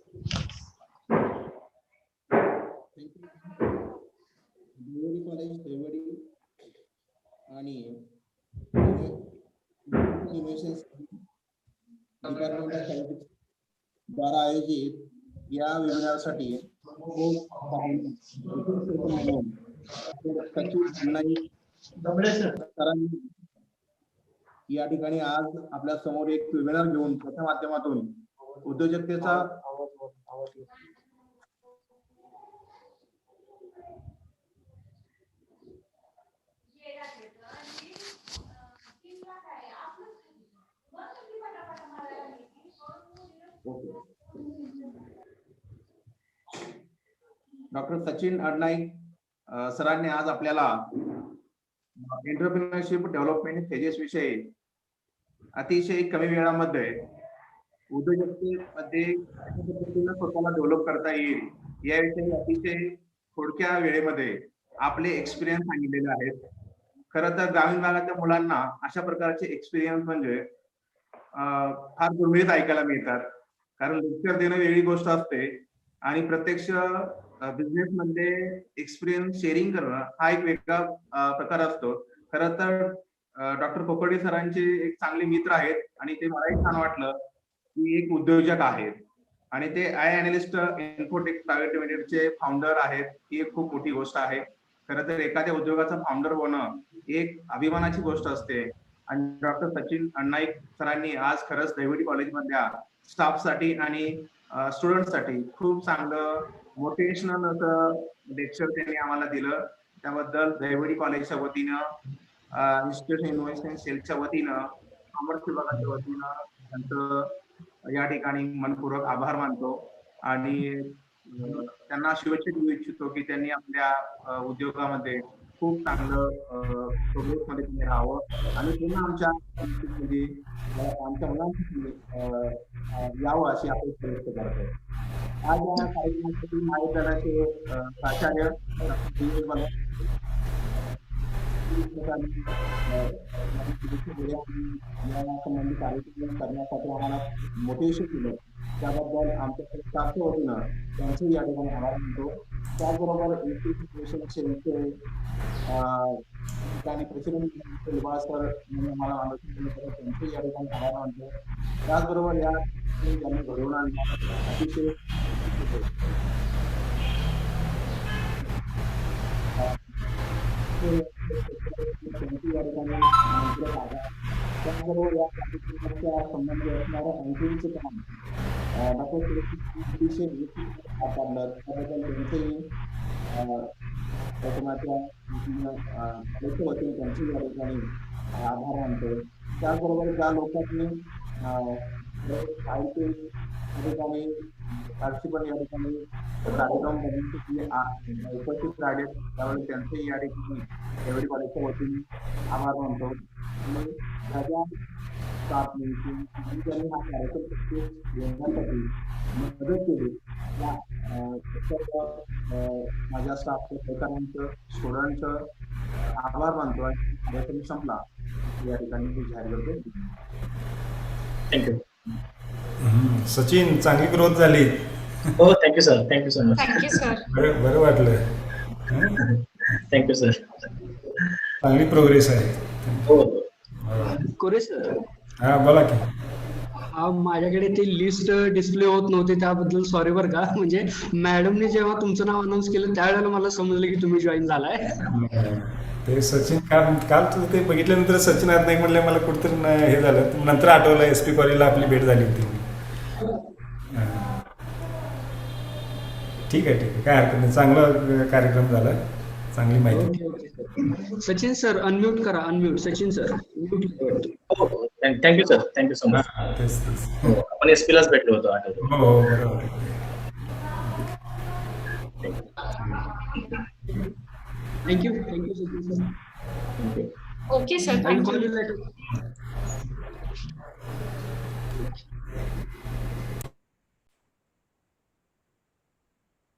Degree college Revdi आणि innovation department of science द्वारा आयोजित या वेबिनारसाठी या ठिकाणी आज आपल्या समोर एक वेबिनार घेऊन त्याच्या माध्यमातून उद्योजकतेचा डॉक्टर सचिन अडनाईक सरांनी आज आपल्याला एंटरप्रेन्योरशिप डेव्हलपमेंट फेजेस विषयी अतिशय कमी वेळामध्ये उद्योजकतेमध्ये कशा पद्धतीने स्वतःला डेव्हलप करता येईल याविषयी अतिशय थोडक्या वेळेमध्ये आपले एक्सपिरियन्स सांगितलेले आहेत. खरं तर ग्रामीण भागातल्या मुलांना अशा प्रकारचे एक्सपिरियन्स म्हणजे फार दुर्मिळच ऐकायला मिळतात, कारण लेक्चर देणं वेगळी गोष्ट असते आणि प्रत्यक्ष बिझनेस मध्ये एक्सपिरियन्स शेअरिंग करणं हा एक वेगळा प्रकार असतो. खरं तर डॉक्टर कोकडे सरांचे एक चांगले मित्र आहेत आणि ते मलाही छान वाटलं की एक उद्योजक आहेत आणि ते आय अनालिस्ट इन्फोटेक प्रायव्हेट लिमिटेडचे फाउंडर आहेत. ही एक खूप मोठी गोष्ट आहे. खरं तर एखाद्या उद्योगाचा फाउंडर होणं एक अभिमानाची गोष्ट असते आणि डॉक्टर सचिन अडनाईक सरांनी आज खरंच दैवडी कॉलेजमधल्या स्टाफसाठी आणि स्टुडंटसाठी खूप चांगलं मोटिवेशनल असं लेक्चर त्यांनी आम्हाला दिलं. त्याबद्दल दैवडी कॉलेजच्या वतीनं, इन्स्टिट्यूशन इन्व्हेस्टमेंट सेलच्या वतीनं, कॉमर्स विभागाच्या वतीनं त्यांचं या ठिकाणी मनपूर्वक आभार मानतो आणि त्यांना शुभेच्छा देऊ इच्छितो की त्यांनी आपल्या उद्योगामध्ये खूप चांगलं प्रोग्रेस मध्ये त्यांनी राहावं आणि पुन्हा आमच्या मुलांसाठी यावं अशी अपेक्षा व्यक्त करतो. आज या कार्यक्रमासाठी महाविद्यालयाचे प्राचार्य संबंधी कार्यक्रम करण्यासाठी आम्हाला मोटिवेशन दिलं त्याबद्दल आमच्या स्टाफच्या वतीनं त्यांचे या ठिकाणी आभार मानतो. त्याचबरोबर ठिकाणी प्रेसिडेंट सर आम्हाला मार्गदर्शन केलं त्यांचे या ठिकाणी आभार मानतो. त्याचबरोबर या त्यांनी घडवून आणलं अतिशय त्याचबरोबर या कार्यक्रमाच्या संबंधी असणारं अँकिंगचं काम अतिशय हाताळलं त्याबद्दल त्यांचेही वतीने त्यांचे या ठिकाणी आभार मानतो. त्याचबरोबर ज्या लोकांनी साहित्य या ठिकाणी पार्टिसिपंट या ठिकाणी कार्यक्रम उपस्थित राहिले त्यावेळी त्यांचे या ठिकाणी एवढी कॉलेजच्या वतीने आभार मानतो. आणि त्याच्या स्टाफने त्यांनी हा कार्यक्रम येण्यासाठी मदत केली या माझ्या स्टाफच्या सहकाऱ्यांचं स्टुडंटचं आभार मानतो आणि कार्यक्रम संपला या ठिकाणी मी जाहीर करतो. थँक्यू. सचिन, चांगली ग्रोथ झाली. हो, thank you sir. Thank you so much. Thank you sir. बरं वाटलं. Thank you sir. चांगली प्रोग्रेस आहे. हो. कोरे सर, हा बोला की. माझ्याकडे ते लिस्ट डिस्प्ले होत नव्हते त्याबद्दल सॉरी बरं का. म्हणजे मॅडमने जेव्हा तुमचं नाव अनाऊन्स केलं त्यावेळेला मला समजलं की तुम्ही जॉईन झालाय. ते सचिन काल तुझं ते बघितल्यानंतर सचिन आत नाही म्हणलं मला कुठंतरी हे झालं. नंतर आठवलं SP कॉलेजला आपली भेट झाली होती. ठीक आहे काय हरकत नाही. चांगला कार्यक्रम झाला, चांगली माहिती. सचिन सर अनम्यूट करा. Unmute Sachin sir. Thank you sir. Thank you so much. आपण SP लाच भेटलो होतो आठवतो. हो बरोबर. Thank you Sachin sir. Okay sir. I'll call you later.